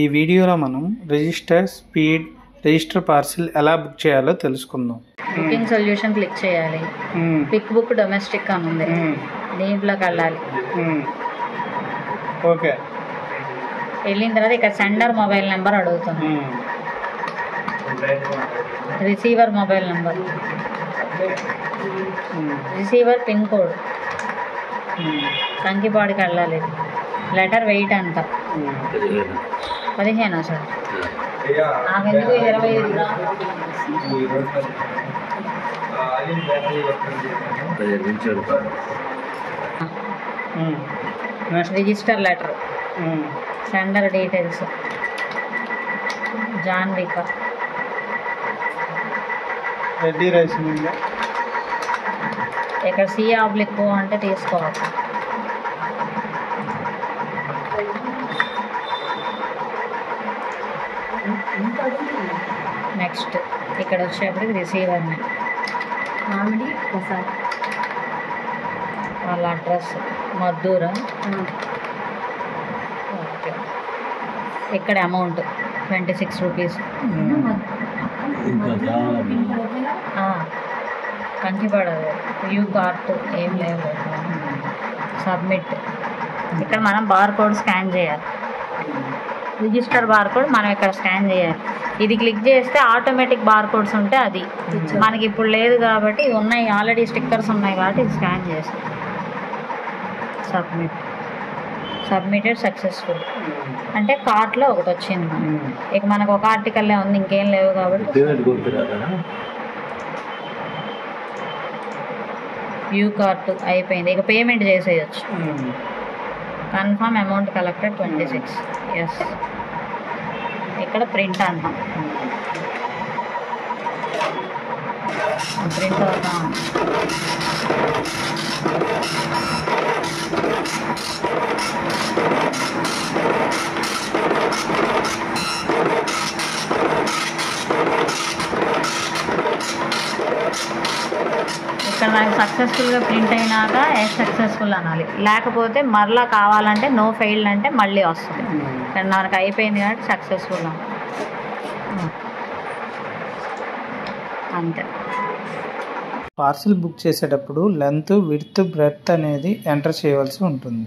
ఈ వీడియోలో మనం రిజిస్టర్ స్పీడ్ రిజిస్టర్ పార్సిల్ ఎలా బుక్ చేయాలో తెలుసుకుందాం. బుకింగ్ సొల్యూషన్ క్లిక్ చేయాలి. పిక్ బుక్ డొమెస్టిక్ అని ఉంది, దీంట్లోకి వెళ్ళాలి. ఓకే, వెళ్ళిన తర్వాత ఇక్కడ సెండర్ మొబైల్ నెంబర్ అడుగుతుంది, receiver mobile number, receiver pin code, కంకిపాడికి వెళ్ళాలి. లెటర్ వెయిట్ ఎంత? 15 సార్, నాకెందుకు 25 register letter, sender details Janvika, Reddy rice mill. ఇక్కడ C/O అంటే తీసుకోవాలి. నెక్స్ట్ ఇక్కడ వచ్చేప్పటికి రిసీవర్ని మామిడి ప్రసాద్, వాళ్ళ అడ్రస్ మద్దూరా. ఓకే, ఇక్కడ అమౌంట్ 26 రూపీస్. కంకిపడదు, యూ కార్ట్ ఏం లేదు. సబ్మిట్. ఇక్కడ మనం బార్కోడ్ స్కాన్ చేయాలి. రిజిస్టర్ బార్కోడ్ మనం ఇక్కడ స్కాన్ చేయాలి. ఇది క్లిక్ చేస్తే ఆటోమేటిక్ బార్కోడ్స్ ఉంటే అది మనకి ఇప్పుడు లేదు కాబట్టి ఉన్నాయి, ఆల్రెడీ స్టిక్కర్స్ ఉన్నాయి కాబట్టి ఇది స్కాన్ చేస్తాం. సబ్మిటెడ్ సక్సెస్ఫుల్ అంటే కార్ట్లో ఒకటి వచ్చింది. ఇక మనకు ఒక ఆర్టికల్లే ఉంది, ఇంకేం లేవు కాబట్టి వ్యూ కార్ట్ అయిపోయింది. ఇక పేమెంట్ చేసేయచ్చు. Confirm amount collected 26. ఎస్, ఇక్కడ ప్రింట్ అంటాం. ప్రింట్ అవుతాం. ఇక్కడ మనకి సక్సెస్ఫుల్గా ప్రింట్ అయినాక సక్సెస్ఫుల్ అనాలి, లేకపోతే మరలా కావాలంటే నో ఫెయిల్డ్ అంటే మళ్ళీ వస్తుంది. ఇక్కడ మనకు అయిపోయింది కాబట్టి సక్సెస్ఫుల్ అంతే. పార్సిల్ బుక్ చేసేటప్పుడు లెంత్, విడ్త్, బ్రెడ్త్ అనేది ఎంటర్ చేయవలసి ఉంటుంది.